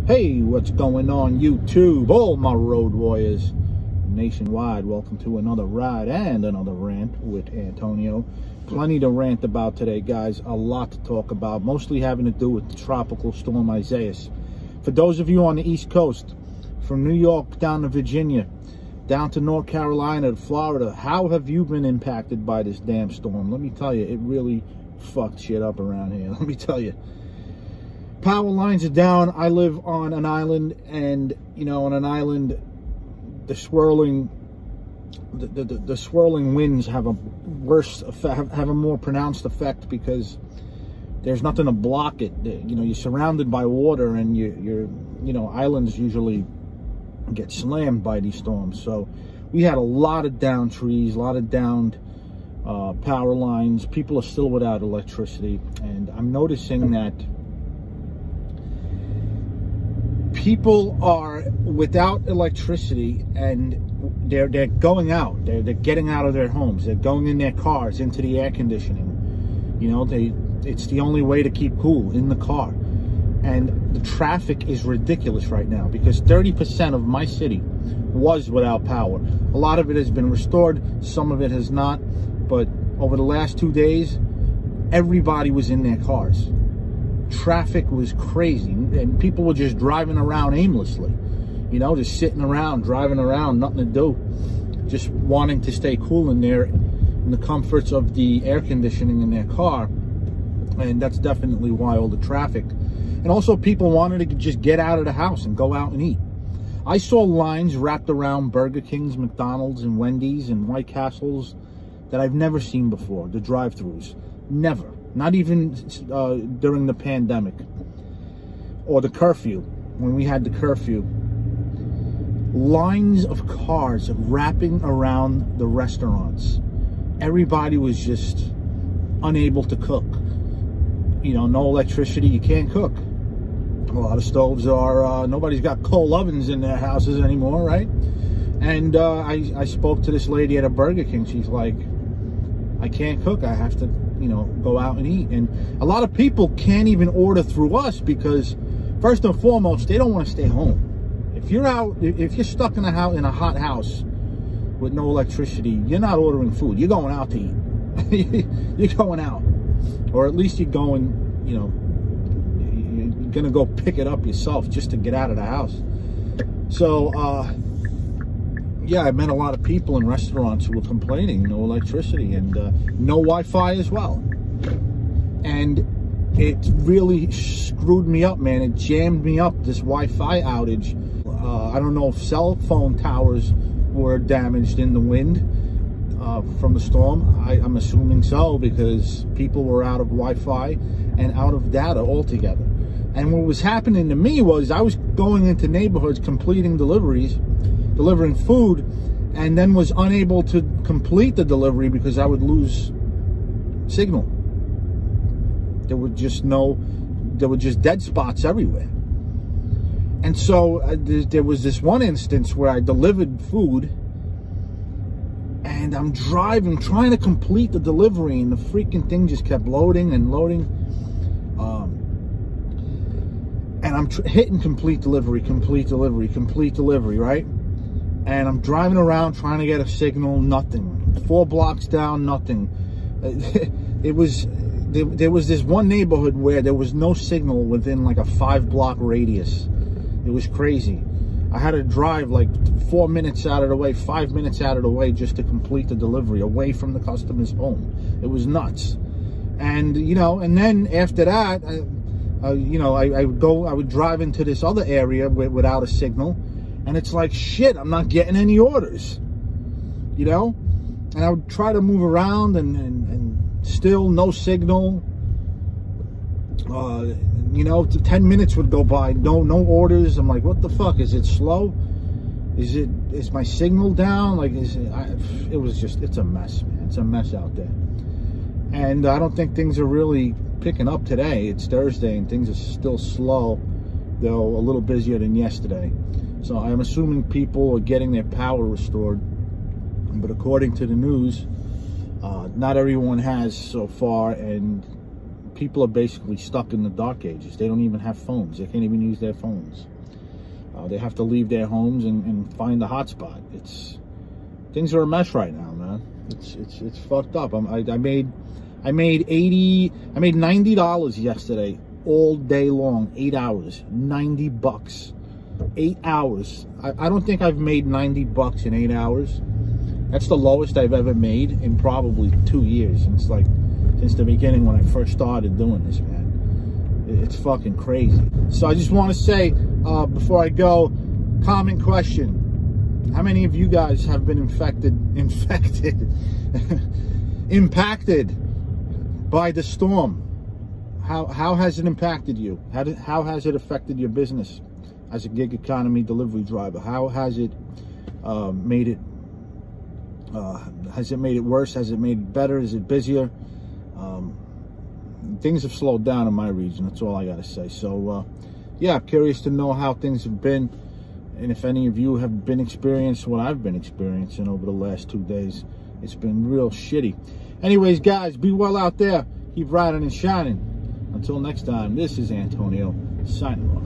Hey, what's going on YouTube? All my road warriors nationwide, welcome to another ride and another rant with Antonio. Plenty to rant about today, guys. A lot to talk about, mostly having to do with the tropical storm Isaias. For those of you on the East Coast, from New York down to Virginia, down to North Carolina to Florida, how have you been impacted by this damn storm? Let me tell you, it really fucked shit up around here. Let me tell you. Power lines are down. I live on an island, and you know, on an island, the swirling winds have a worse effect, have a more pronounced effect, because there's nothing to block it. You know, you're surrounded by water, and you know, islands usually get slammed by these storms. So we had a lot of downed trees, a lot of downed power lines. People are still without electricity, and I'm noticing that people are without electricity, and they're going out. They're getting out of their homes. They're going in their cars into the air conditioning. You know, it's the only way to keep cool, in the car. And the traffic is ridiculous right now, because 30% of my city was without power. A lot of it has been restored. Some of it has not. But over the last 2 days, everybody was in their cars. Traffic was crazy, and people were just driving around aimlessly, you know, just sitting around, driving around, nothing to do, just wanting to stay cool in there in the comforts of the air conditioning in their car. And that's definitely why all the traffic. And also, people wanted to just get out of the house and go out and eat. I saw lines wrapped around Burger Kings, McDonald's, and Wendy's and White Castles that I've never seen before, the drive-thrus. Never. Not even during the pandemic or the curfew, when we had the curfew. Lines of cars wrapping around the restaurants. Everybody was just unable to cook. You know, no electricity, you can't cook. A lot of stoves are, nobody's got coal ovens in their houses anymore, right? And I spoke to this lady at a Burger King. She's like, I can't cook, I have to, you know, go out and eat. And a lot of people can't even order through us, because first and foremost, they don't want to stay home. If you're out, if you're stuck in a house, in a hot house with no electricity, you're not ordering food, you're going out to eat. You're going out, or at least you're going, you know, you're gonna go pick it up yourself just to get out of the house. So yeah, I met a lot of people in restaurants who were complaining, no electricity, and no Wi-Fi as well. And it really screwed me up, man. It jammed me up, this Wi-Fi outage. I don't know if cell phone towers were damaged in the wind from the storm. I'm assuming so, because people were out of Wi-Fi and out of data altogether. And what was happening to me was, I was going into neighborhoods, completing deliveries, delivering food, and then was unable to complete the delivery because I would lose signal. There were just dead spots everywhere. And so there was this one instance where I delivered food, and I'm driving, trying to complete the delivery, and the freaking thing just kept loading and loading. And I'm hitting complete delivery, right? And I'm driving around trying to get a signal, nothing. 4 blocks down, nothing. There was this one neighborhood where there was no signal within like a 5-block radius. It was crazy. I had to drive like 4 minutes out of the way, 5 minutes out of the way, just to complete the delivery away from the customer's home. It was nuts. And, you know, and then after that, you know, I would drive into this other area without a signal. And it's like, shit, I'm not getting any orders, you know? And I would try to move around, and still no signal. You know, 10 minutes would go by, no orders. I'm like, what the fuck? Is it slow? Is my signal down? Like, it was just, it's a mess, man. It's a mess out there. And I don't think things are really picking up today. It's Thursday, and things are still slow, though a little busier than yesterday. So I'm assuming people are getting their power restored. But according to the news, not everyone has so far, and people are basically stuck in the dark ages. They don't even have phones. They can't even use their phones. They have to leave their homes and find a hotspot. Things are a mess right now, man. It's fucked up. I made $90 yesterday, all day long, 8 hours, $90, 8 hours. I don't think I've made $90 in 8 hours. That's the lowest I've ever made in probably 2 years. Since the beginning when I first started doing this, man. It's fucking crazy. So I just want to say, before I go, common question. How many of you guys have been impacted by the storm? How has it impacted you? How has it affected your business as a gig economy delivery driver? How has it made it? Has it made it worse? Has it made it better? Is it busier? Things have slowed down in my region. That's all I got to say. So, yeah, I'm curious to know how things have been, and if any of you have been experiencing what I've been experiencing over the last 2 days. It's been real shitty. Anyways, guys, be well out there. Keep riding and shining. Until next time, this is Antonio signing off.